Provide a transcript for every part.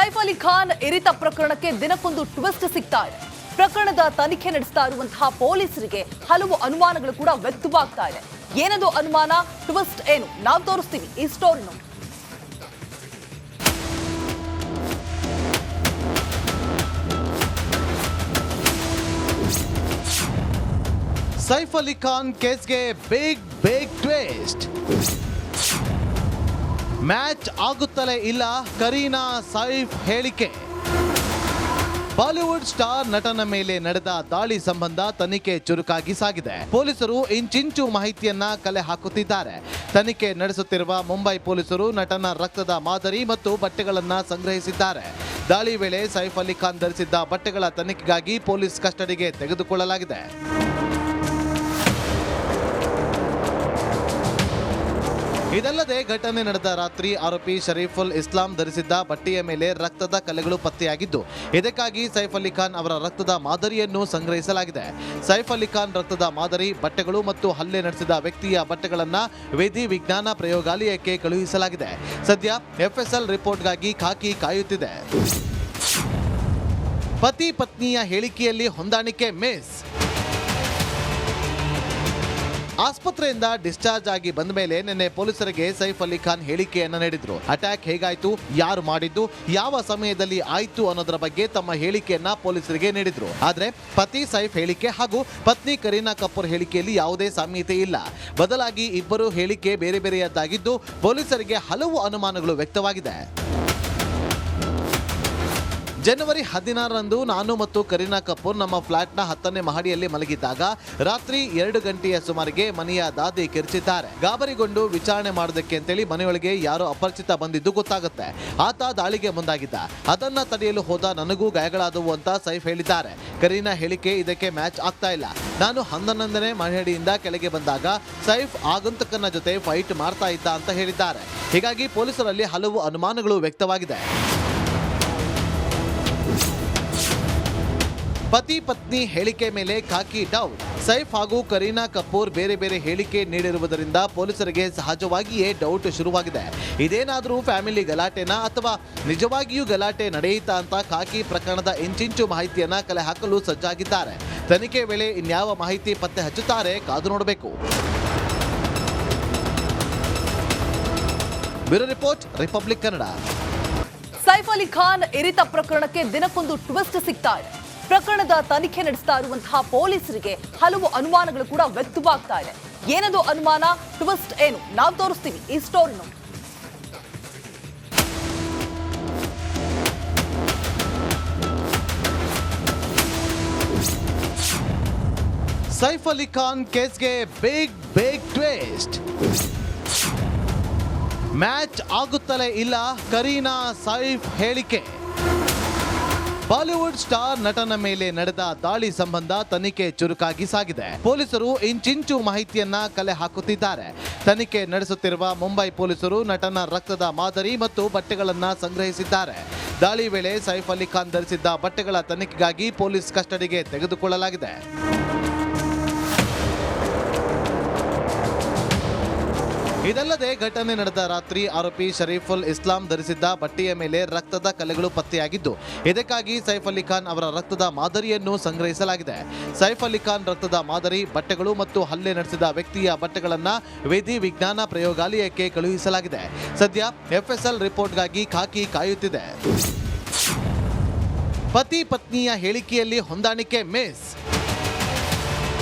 ಸೈಫ್ ಅಲಿ ಖಾನ್ ಇರಿತ ಪ್ರಕರಣಕ್ಕೆ ದಿನಕ್ಕೊಂದು ಟ್ವಿಸ್ಟ್ ಸಿಗ್ತಾ ಇದೆ. ಪ್ರಕರಣದ ತನಿಖೆ ನಡೆಸ್ತಾ ಇರುವಂತಹ ಪೊಲೀಸರಿಗೆ ಹಲವು ಅನುಮಾನಗಳು ಕೂಡ ವ್ಯಕ್ತವಾಗ್ತಾ ಇದೆ. ಏನದು ಅನುಮಾನ, ಟ್ವಿಸ್ಟ್ ಏನು, ನಾವು ತೋರಿಸ್ತೀವಿ ಈ ಸ್ಟೋರಿನ. ಸೈಫ್ ಅಲಿ ಖಾನ್ ಕೇಸ್ಗೆ ಬಿಗ್ ಟ್ವಿಸ್ಟ್. ಮ್ಯಾಚ್ ಆಗುತ್ತಲೇ ಇಲ್ಲ ಕರೀನಾ ಸೈಫ್ ಹೇಳಿಕೆ. ಬಾಲಿವುಡ್ ಸ್ಟಾರ್ ನಟನ ಮೇಲೆ ನಡೆದ ದಾಳಿ ಸಂಬಂಧ ತನಿಖೆ ಚುರುಕಾಗಿ ಸಾಗಿದೆ. ಪೊಲೀಸರು ಇಂಚಿಂಚು ಮಾಹಿತಿಯನ್ನ ಕಲೆ ಹಾಕುತ್ತಿದ್ದಾರೆ. ತನಿಖೆ ನಡೆಸುತ್ತಿರುವ ಮುಂಬೈ ಪೊಲೀಸರು ನಟನ ರಕ್ತದ ಮಾದರಿ ಮತ್ತು ಬಟ್ಟೆಗಳನ್ನ ಸಂಗ್ರಹಿಸಿದ್ದಾರೆ. ದಾಳಿ ವೇಳೆ ಸೈಫ್ ಅಲಿ ಖಾನ್ ಧರಿಸಿದ್ದ ಬಟ್ಟೆಗಳ ತನಿಖೆಗಾಗಿ ಪೊಲೀಸ್ ಕಸ್ಟಡಿಗೆ ತೆಗೆದುಕೊಳ್ಳಲಾಗಿದೆ. ಇದಲ್ಲದೆ ಘಟನೆ ನಡೆದ ರಾತ್ರಿ ಆರೋಪಿ ಶರೀಫುಲ್ ಇಸ್ಲಾಂ ಧರಿಸಿದ್ದ ಬಟ್ಟೆಯ ಮೇಲೆ ರಕ್ತದ ಕಲೆಗಳು ಪತ್ತೆಯಾಗಿದ್ದು, ಇದಕ್ಕಾಗಿ ಸೈಫ್ ಅಲಿ ಖಾನ್ ಅವರ ರಕ್ತದ ಮಾದರಿಯನ್ನು ಸಂಗ್ರಹಿಸಲಾಗಿದೆ. ಸೈಫ್ ಅಲಿ ಖಾನ್ ರಕ್ತದ ಮಾದರಿ, ಬಟ್ಟೆಗಳು ಮತ್ತು ಹಲ್ಲೆ ನಡೆಸಿದ ವ್ಯಕ್ತಿಯ ಬಟ್ಟೆಗಳನ್ನು ವಿಧಿ ವಿಜ್ಞಾನ ಪ್ರಯೋಗಾಲಯಕ್ಕೆ ಕಳುಹಿಸಲಾಗಿದೆ. ಸದ್ಯ ಎಫ್ಎಸ್ಎಲ್ ರಿಪೋರ್ಟ್ಗಾಗಿ ಖಾಕಿ ಕಾಯುತ್ತಿದೆ. ಪತಿ ಪತ್ನಿಯ ಹೇಳಿಕೆಯಲ್ಲಿ ಹೊಂದಾಣಿಕೆ ಮಿಸ್. ಆಸ್ಪತ್ರೆಯಿಂದ ಡಿಸ್ಚಾರ್ಜ್ ಆಗಿ ಬಂದ ಮೇಲೆ ನಿನ್ನೆ ಪೊಲೀಸರಿಗೆ ಸೈಫ್ ಅಲಿ ಖಾನ್ ಹೇಳಿಕೆಯನ್ನ ನೀಡಿದ್ರು. ಅಟ್ಯಾಕ್ ಹೇಗಾಯ್ತು, ಯಾರು ಮಾಡಿದ್ದು, ಯಾವ ಸಮಯದಲ್ಲಿ ಆಯ್ತು ಅನ್ನೋದರ ಬಗ್ಗೆ ತಮ್ಮ ಹೇಳಿಕೆಯನ್ನ ಪೊಲೀಸರಿಗೆ ನೀಡಿದ್ರು. ಆದ್ರೆ ಪತಿ ಸೈಫ್ ಹೇಳಿಕೆ ಹಾಗೂ ಪತ್ನಿ ಕರೀನಾ ಕಪೂರ್ ಹೇಳಿಕೆಯಲ್ಲಿ ಯಾವುದೇ ಸಾಮ್ಯತೆ ಇಲ್ಲ. ಬದಲಾಗಿ ಇಬ್ಬರು ಹೇಳಿಕೆ ಬೇರೆ ಬೇರೆಯದ್ದಾಗಿದ್ದು, ಪೊಲೀಸರಿಗೆ ಹಲವು ಅನುಮಾನಗಳು ವ್ಯಕ್ತವಾಗಿದೆ. ಜನವರಿ 16ರಂದು ನಾನು ಮತ್ತು ಕರೀನಾ ಕಪೂರ್ ನಮ್ಮ ಫ್ಲಾಟ್ನ 10ನೇ ಮಹಡಿಯಲ್ಲಿ ಮಲಗಿದ್ದಾಗ ರಾತ್ರಿ 2 ಗಂಟೆಯ ಸುಮಾರಿಗೆ ಮನೆಯ ದಾದಿ ಕಿರ್ಚಿದ್ದಾರೆ. ಗಾಬರಿಗೊಂಡು ವಿಚಾರಣೆ ಮಾಡೋದಕ್ಕೆ ಅಂತೇಳಿ ಮನೆಯೊಳಗೆ ಯಾರೋ ಅಪರಿಚಿತ ಬಂದಿದ್ದು ಗೊತ್ತಾಗುತ್ತೆ. ಆತ ದಾಳಿಗೆ ಮುಂದಾಗಿದ್ದ. ಅದನ್ನ ತಡೆಯಲು ಹೋದ ನನಗೂ ಗಾಯಗಳಾದವು ಅಂತ ಸೈಫ್ ಹೇಳಿದ್ದಾರೆ. ಕರೀನಾ ಹೇಳಿಕೆ ಇದಕ್ಕೆ ಮ್ಯಾಚ್ ಆಗ್ತಾ ಇಲ್ಲ. ನಾನು 11ನೇ ಮಹಡಿಯಿಂದ ಕೆಳಗೆ ಬಂದಾಗ ಸೈಫ್ ಆಗಂತುಕನ ಜೊತೆ ಫೈಟ್ ಮಾಡ್ತಾ ಇದ್ದ ಅಂತ ಹೇಳಿದ್ದಾರೆ. ಹೀಗಾಗಿ ಪೊಲೀಸರಲ್ಲಿ ಹಲವು ಅನುಮಾನಗಳು ವ್ಯಕ್ತವಾಗಿದೆ. ಪತಿ ಪತ್ನಿ ಹೇಳಿಕೆ ಮೇಲೆ ಖಾಕಿ ಡೌಟ್. ಸೈಫ್ ಹಾಗೂ ಕರೀನಾ ಕಪೂರ್ ಬೇರೆ ಬೇರೆ ಹೇಳಿಕೆ ನೀಡಿರುವುದರಿಂದ ಪೊಲೀಸರಿಗೆ ಸಹಜವಾಗಿಯೇ ಡೌಟ್ ಶುರುವಾಗಿದೆ. ಇದೇನಾದರೂ ಫ್ಯಾಮಿಲಿ ಗಲಾಟೆನಾ ಅಥವಾ ನಿಜವಾಗಿಯೂ ಗಲಾಟೆ ನಡೆಯಿತಾ ಅಂತ ಖಾಕಿ ಪ್ರಕರಣದ ಇಂಚಿಂಚು ಮಾಹಿತಿಯನ್ನ ಕಲೆ ಹಾಕಲು ಸಜ್ಜಾಗಿದ್ದಾರೆ. ತನಿಖೆ ವೇಳೆ ಇನ್ಯಾವ ಮಾಹಿತಿ ಪತ್ತೆ ಹಚ್ಚುತ್ತಾರೆ, ಕಾದು ನೋಡಬೇಕು. Bureau report, Republic Kannada. Saif Ali Khan ಇರಿತ ಪ್ರಕರಣಕ್ಕೆ ದಿನಕ್ಕೊಂದು ಟ್ವಿಸ್ಟ್ ಸಿಗ್ತಾ ಇದೆ. ಪ್ರಕರಣದ ತನಿಖೆ ನಡೆಸ್ತಾ ಇರುವಂತಹ ಪೊಲೀಸರಿಗೆ ಹಲವು ಅನುಮಾನಗಳು ಕೂಡ ವ್ಯಕ್ತವಾಗ್ತಾ ಇದೆ. ಏನದು ಅನುಮಾನ, ಟ್ವಿಸ್ಟ್ ಏನು, ನಾವು ತೋರಿಸ್ತೀವಿ ಈ ಸ್ಟೋರಿನ. ಸೈಫ್ ಅಲಿ ಖಾನ್ ಕೇಸ್ಗೆ ಬಿಗ್ ಟ್ವಿಸ್ಟ್. ಮ್ಯಾಚ್ ಆಗುತ್ತಲೇ ಇಲ್ಲ ಕರೀನಾ ಸೈಫ್ ಹೇಳಿಕೆ. ಬಾಲಿವುಡ್ ಸ್ಟಾರ್ ನಟನ ಮೇಲೆ ನಡೆದ ದಾಳಿ ಸಂಬಂಧ ತನಿಖೆ ಚುರುಕಾಗಿ ಸಾಗಿದೆ. ಪೊಲೀಸರು ಇಂಚಿಂಚು ಮಾಹಿತಿಯನ್ನ ಕಲೆ ಹಾಕುತ್ತಿದ್ದಾರೆ. ತನಿಖೆ ನಡೆಸುತ್ತಿರುವ ಮುಂಬೈ ಪೊಲೀಸರು ನಟನ ರಕ್ತದ ಮಾದರಿ ಮತ್ತು ಬಟ್ಟೆಗಳನ್ನ ಸಂಗ್ರಹಿಸಿದ್ದಾರೆ. ದಾಳಿ ವೇಳೆ ಸೈಫ್ ಅಲಿ ಖಾನ್ ಧರಿಸಿದ್ದ ಬಟ್ಟೆಗಳ ತನಿಖೆಗಾಗಿ ಪೊಲೀಸ್ ಕಸ್ಟಡಿಗೆ ತೆಗೆದುಕೊಳ್ಳಲಾಗಿದೆ. ಇದಲ್ಲದೆ ಘಟನೆ ನಡೆದ ರಾತ್ರಿ ಆರೋಪಿ ಶರೀಫುಲ್ ಇಸ್ಲಾಂ ಧರಿಸಿದ್ದ ಬಟ್ಟೆಯ ಮೇಲೆ ರಕ್ತದ ಕಲೆಗಳು ಪತ್ತೆಯಾಗಿದ್ದು, ಇದಕ್ಕಾಗಿ ಸೈಫ್ ಅಲಿ ಖಾನ್ ಅವರ ರಕ್ತದ ಮಾದರಿಯನ್ನು ಸಂಗ್ರಹಿಸಲಾಗಿದೆ. ಸೈಫ್ ಅಲಿ ಖಾನ್ ರಕ್ತದ ಮಾದರಿ, ಬಟ್ಟೆಗಳು ಮತ್ತು ಹಲ್ಲೆ ನಡೆಸಿದ ವ್ಯಕ್ತಿಯ ಬಟ್ಟೆಗಳನ್ನು ವಿಧಿ ವಿಜ್ಞಾನ ಪ್ರಯೋಗಾಲಯಕ್ಕೆ ಕಳುಹಿಸಲಾಗಿದೆ. ಸದ್ಯ ಎಫ್ಎಸ್ಎಲ್ ರಿಪೋರ್ಟ್ಗಾಗಿ ಖಾಕಿ ಕಾಯುತ್ತಿದೆ. ಪತಿ ಪತ್ನಿಯ ಹೇಳಿಕೆಯಲ್ಲಿ ಹೊಂದಾಣಿಕೆ ಮಿಸ್.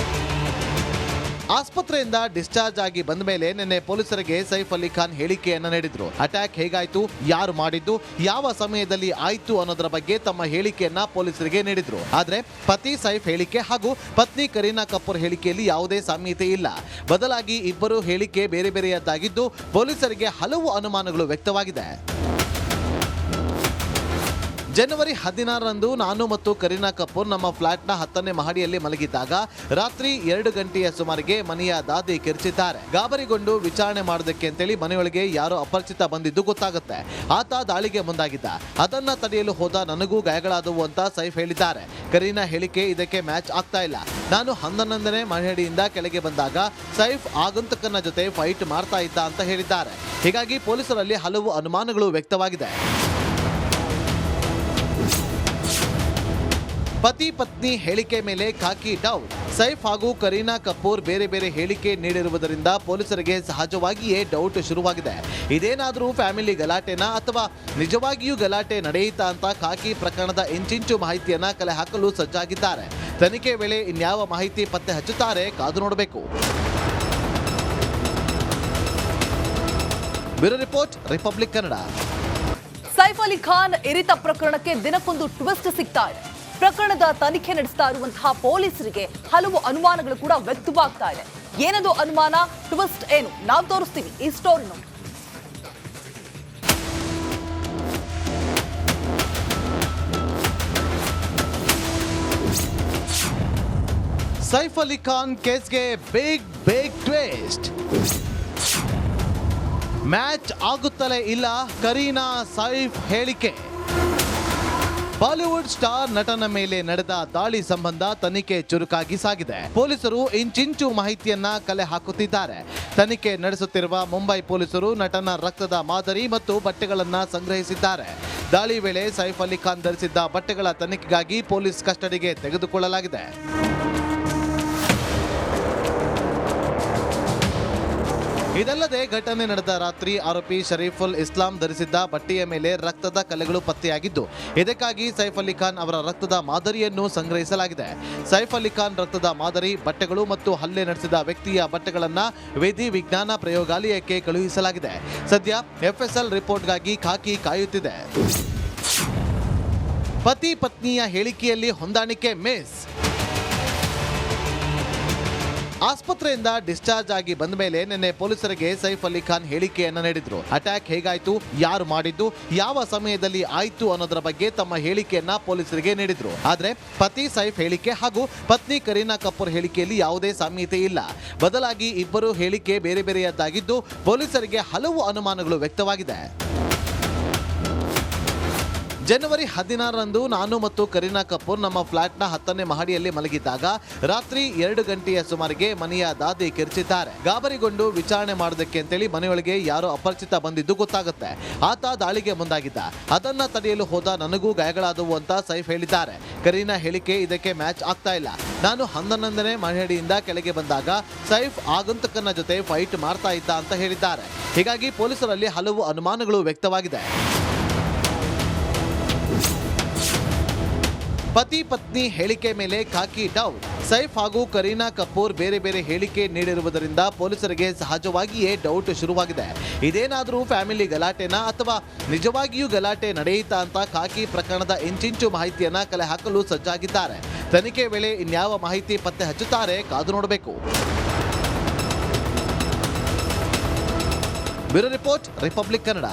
ಆಸ್ಪತ್ರೆಯಿಂದ ಡಿಸ್ಚಾರ್ಜ್ ಆಗಿ ಬಂದ ಮೇಲೆ ನಿನ್ನೆ ಪೊಲೀಸರಿಗೆ ಸೈಫ್ ಅಲಿ ಖಾನ್ ಹೇಳಿಕೆಯನ್ನ ನೀಡಿದ್ರು. ಅಟ್ಯಾಕ್ ಹೇಗಾಯ್ತು, ಯಾರು ಮಾಡಿದ್ದು, ಯಾವ ಸಮಯದಲ್ಲಿ ಆಯ್ತು ಅನ್ನೋದರ ಬಗ್ಗೆ ತಮ್ಮ ಹೇಳಿಕೆಯನ್ನ ಪೊಲೀಸರಿಗೆ ನೀಡಿದ್ರು. ಆದ್ರೆ ಪತಿ ಸೈಫ್ ಹೇಳಿಕೆ ಹಾಗೂ ಪತ್ನಿ ಕರೀನಾ ಕಪೂರ್ ಹೇಳಿಕೆಯಲ್ಲಿ ಯಾವುದೇ ಸಾಮ್ಯತೆ ಇಲ್ಲ. ಬದಲಾಗಿ ಇಬ್ಬರು ಹೇಳಿಕೆ ಬೇರೆ ಬೇರೆಯದ್ದಾಗಿದ್ದು, ಪೊಲೀಸರಿಗೆ ಹಲವು ಅನುಮಾನಗಳು ವ್ಯಕ್ತವಾಗಿದೆ. ಜನವರಿ 16ರಂದು ನಾನು ಮತ್ತು ಕರೀನಾ ಕಪೂರ್ ನಮ್ಮ ಫ್ಲಾಟ್ನ 10ನೇ ಮಹಡಿಯಲ್ಲಿ ಮಲಗಿದ್ದಾಗ ರಾತ್ರಿ 2 ಗಂಟೆಯ ಸುಮಾರಿಗೆ ಮನೆಯ ದಾದಿ ಕಿರ್ಚಿದ್ದಾರೆ. ಗಾಬರಿಗೊಂಡು ವಿಚಾರಣೆ ಮಾಡೋದಕ್ಕೆ ಅಂತೇಳಿ ಮನೆಯೊಳಗೆ ಯಾರೋ ಅಪರಿಚಿತ ಬಂದಿದ್ದು ಗೊತ್ತಾಗುತ್ತೆ. ಆತ ದಾಳಿಗೆ ಮುಂದಾಗಿದ್ದ. ಅದನ್ನ ತಡೆಯಲು ಹೋದ ನನಗೂ ಗಾಯಗಳಾದವು ಅಂತ ಸೈಫ್ ಹೇಳಿದ್ದಾರೆ. ಕರೀನಾ ಹೇಳಿಕೆ ಇದಕ್ಕೆ ಮ್ಯಾಚ್ ಆಗ್ತಾ ಇಲ್ಲ. ನಾನು 11ನೇ ಮಹಡಿಯಿಂದ ಕೆಳಗೆ ಬಂದಾಗ ಸೈಫ್ ಆಗಂತುಕನ ಜೊತೆ ಫೈಟ್ ಮಾಡ್ತಾ ಇದ್ದ ಅಂತ ಹೇಳಿದ್ದಾರೆ. ಹೀಗಾಗಿ ಪೊಲೀಸರಲ್ಲಿ ಹಲವು ಅನುಮಾನಗಳು ವ್ಯಕ್ತವಾಗಿದೆ. ಪತಿ ಪತ್ನಿ ಹೇಳಿಕೆ ಮೇಲೆ ಖಾಕಿ ಡೌಟ್. ಸೈಫ್ ಹಾಗೂ ಕರೀನಾ ಕಪೂರ್ ಬೇರೆ ಬೇರೆ ಹೇಳಿಕೆ ನೀಡಿರುವುದರಿಂದ ಪೊಲೀಸರಿಗೆ ಸಹಜವಾಗಿಯೇ ಡೌಟ್ ಶುರುವಾಗಿದೆ. ಇದೇನಾದರೂ ಫ್ಯಾಮಿಲಿ ಗಲಾಟೆನಾ ಅಥವಾ ನಿಜವಾಗಿಯೂ ಗಲಾಟೆ ನಡೆಯಿತಾ ಅಂತ ಖಾಕಿ ಪ್ರಕರಣದ ಇಂಚಿಂಚು ಮಾಹಿತಿಯನ್ನ ಕಲೆ ಹಾಕಲು ಸಜ್ಜಾಗಿದ್ದಾರೆ. ತನಿಖೆ ವೇಳೆ ಇನ್ಯಾವ ಮಾಹಿತಿ ಪತ್ತೆ ಹಚ್ಚುತ್ತಾರೆ ಕಾದು ನೋಡಬೇಕು. Bureau report, Republic Kannada. Saif Ali Khan ಇರಿತ ಪ್ರಕರಣಕ್ಕೆ ದಿನಕ್ಕೊಂದು ಟ್ವಿಸ್ಟ್ ಸಿಗ್ತಾ ಇದೆ. ಪ್ರಕರಣದ ತನಿಖೆ ನಡೆಸ್ತಾ ಇರುವಂತಹ ಪೊಲೀಸರಿಗೆ ಹಲವು ಅನುಮಾನಗಳು ಕೂಡ ವ್ಯಕ್ತವಾಗ್ತಾ ಇದೆ. ಏನದು ಅನುಮಾನ, ಟ್ವಿಸ್ಟ್ ಏನು, ನಾವು ತೋರಿಸ್ತೀವಿ ಈ ಸ್ಟೋರಿ ನೋಡಿ. ಸೈಫ್ ಅಲಿ ಖಾನ್ ಕೇಸ್ಗೆ ಬಿಗ್ ಟ್ವಿಸ್ಟ್. ಮ್ಯಾಚ್ ಆಗುತ್ತಲೇ ಇಲ್ಲ ಕರೀನಾ ಸೈಫ್ ಹೇಳಿಕೆ. ಬಾಲಿವುಡ್ ಸ್ಟಾರ್ ನಟನ ಮೇಲೆ ನಡೆದ ದಾಳಿ ಸಂಬಂಧ ತನಿಖೆ ಚುರುಕಾಗಿ ಸಾಗಿದೆ. ಪೊಲೀಸರು ಇಂಚಿಂಚು ಮಾಹಿತಿಯನ್ನ ಕಲೆ ಹಾಕುತ್ತಿದ್ದಾರೆ. ತನಿಖೆ ನಡೆಸುತ್ತಿರುವ ಮುಂಬೈ ಪೊಲೀಸರು ನಟನ ರಕ್ತದ ಮಾದರಿ ಮತ್ತು ಬಟ್ಟೆಗಳನ್ನ ಸಂಗ್ರಹಿಸಿದ್ದಾರೆ. ದಾಳಿ ವೇಳೆ ಸೈಫ್ ಅಲಿ ಖಾನ್ ಧರಿಸಿದ್ದ ಬಟ್ಟೆಗಳ ತನಿಖೆಗಾಗಿ ಪೊಲೀಸ್ ಕಸ್ಟಡಿಗೆ ತೆಗೆದುಕೊಳ್ಳಲಾಗಿದೆ. ಇದಲ್ಲದೆ ಘಟನೆ ನಡೆದ ರಾತ್ರಿ ಆರೋಪಿ ಶರೀಫುಲ್ ಇಸ್ಲಾಂ ಧರಿಸಿದ್ದ ಬಟ್ಟೆಯ ಮೇಲೆ ರಕ್ತದ ಕಲೆಗಳು ಪತ್ತೆಯಾಗಿದ್ದು, ಇದಕ್ಕಾಗಿ ಸೈಫ್ ಅಲಿ ಖಾನ್ ಅವರ ರಕ್ತದ ಮಾದರಿಯನ್ನು ಸಂಗ್ರಹಿಸಲಾಗಿದೆ. ಸೈಫ್ ಅಲಿ ಖಾನ್ ರಕ್ತದ ಮಾದರಿ, ಬಟ್ಟೆಗಳು ಮತ್ತು ಹಲ್ಲೆ ನಡೆಸಿದ ವ್ಯಕ್ತಿಯ ಬಟ್ಟೆಗಳನ್ನು ವಿಧಿ ವಿಜ್ಞಾನ ಪ್ರಯೋಗಾಲಯಕ್ಕೆ ಕಳುಹಿಸಲಾಗಿದೆ. ಸದ್ಯ ಎಫ್ಎಸ್ಎಲ್ ರಿಪೋರ್ಟ್ಗಾಗಿ ಖಾಕಿ ಕಾಯುತ್ತಿದೆ. ಪತಿ ಪತ್ನಿಯ ಹೇಳಿಕೆಯಲ್ಲಿ ಹೊಂದಾಣಿಕೆ ಮಿಸ್. ಆಸ್ಪತ್ರೆಯಿಂದ ಡಿಸ್ಚಾರ್ಜ್ ಆಗಿ ಬಂದ ಮೇಲೆ ನಿನ್ನೆ ಪೊಲೀಸರಿಗೆ ಸೈಫ್ ಅಲಿ ಖಾನ್ ಹೇಳಿಕೆಯನ್ನ ನೀಡಿದ್ರು. ಅಟ್ಯಾಕ್ ಹೇಗಾಯ್ತು, ಯಾರು ಮಾಡಿದ್ದು, ಯಾವ ಸಮಯದಲ್ಲಿ ಆಯ್ತು ಅನ್ನೋದರ ಬಗ್ಗೆ ತಮ್ಮ ಹೇಳಿಕೆಯನ್ನ ಪೊಲೀಸರಿಗೆ ನೀಡಿದ್ರು. ಆದ್ರೆ ಪತಿ ಸೈಫ್ ಹೇಳಿಕೆ ಹಾಗೂ ಪತ್ನಿ ಕರೀನಾ ಕಪೂರ್ ಹೇಳಿಕೆಯಲ್ಲಿ ಯಾವುದೇ ಸಾಮ್ಯತೆ ಇಲ್ಲ. ಬದಲಾಗಿ ಇಬ್ಬರು ಹೇಳಿಕೆ ಬೇರೆ ಬೇರೆಯದ್ದಾಗಿದ್ದು ಪೊಲೀಸರಿಗೆ ಹಲವು ಅನುಮಾನಗಳು ವ್ಯಕ್ತವಾಗಿದೆ. ಜನವರಿ 16ರಂದು ನಾನು ಮತ್ತು ಕರೀನಾ ಕಪೂರ್ ನಮ್ಮ ಫ್ಲಾಟ್ನ 10ನೇ ಮಹಡಿಯಲ್ಲಿ ಮಲಗಿದ್ದಾಗ ರಾತ್ರಿ 2 ಗಂಟೆಯ ಸುಮಾರಿಗೆ ಮನೆಯ ದಾದಿ ಕಿರ್ಚಿದ್ದಾರೆ. ಗಾಬರಿಗೊಂಡು ವಿಚಾರಣೆ ಮಾಡೋದಕ್ಕೆ ಅಂತೇಳಿ ಮನೆಯೊಳಗೆ ಯಾರೋ ಅಪರಿಚಿತ ಬಂದಿದ್ದು ಗೊತ್ತಾಗುತ್ತೆ. ಆತ ದಾಳಿಗೆ ಮುಂದಾಗಿದ್ದ. ಅದನ್ನ ತಡೆಯಲು ಹೋದ ನನಗೂ ಗಾಯಗಳಾದವು ಅಂತ ಸೈಫ್ ಹೇಳಿದ್ದಾರೆ. ಕರೀನಾ ಹೇಳಿಕೆ ಇದಕ್ಕೆ ಮ್ಯಾಚ್ ಆಗ್ತಾ ಇಲ್ಲ. ನಾನು 11ನೇ ಮಹಡಿಯಿಂದ ಕೆಳಗೆ ಬಂದಾಗ ಸೈಫ್ ಆಗಂತಕನ ಜೊತೆ ಫೈಟ್ ಮಾಡ್ತಾ ಇದ್ದ ಅಂತ ಹೇಳಿದ್ದಾರೆ. ಹೀಗಾಗಿ ಪೊಲೀಸರಲ್ಲಿ ಹಲವು ಅನುಮಾನಗಳು ವ್ಯಕ್ತವಾಗಿದೆ. ಪತಿ ಪತ್ನಿ ಹೇಳಿಕೆ ಮೇಲೆ ಖಾಕಿ ಡೌಟ್. ಸೈಫ್ ಹಾಗೂ ಕರೀನಾ ಕಪೂರ್ ಬೇರೆ ಬೇರೆ ಹೇಳಿಕೆ ನೀಡಿರುವುದರಿಂದ ಪೊಲೀಸರಿಗೆ ಸಹಜವಾಗಿಯೇ ಡೌಟ್ ಶುರುವಾಗಿದೆ. ಇದೇನಾದರೂ ಫ್ಯಾಮಿಲಿ ಗಲಾಟೆನಾ ಅಥವಾ ನಿಜವಾಗಿಯೂ ಗಲಾಟೆ ನಡೆಯಿತಾ ಅಂತ ಖಾಕಿ ಪ್ರಕರಣದ ಇಂಚಿಂಚು ಮಾಹಿತಿಯನ್ನ ಕಲೆ ಹಾಕಲು ಸಜ್ಜಾಗಿದ್ದಾರೆ. ತನಿಖೆ ವೇಳೆ ಇನ್ಯಾವ ಮಾಹಿತಿ ಪತ್ತೆ ಹಚ್ಚುತ್ತಾರೆ ಕಾದು ನೋಡಬೇಕು. Bureau report, Republic Kannada.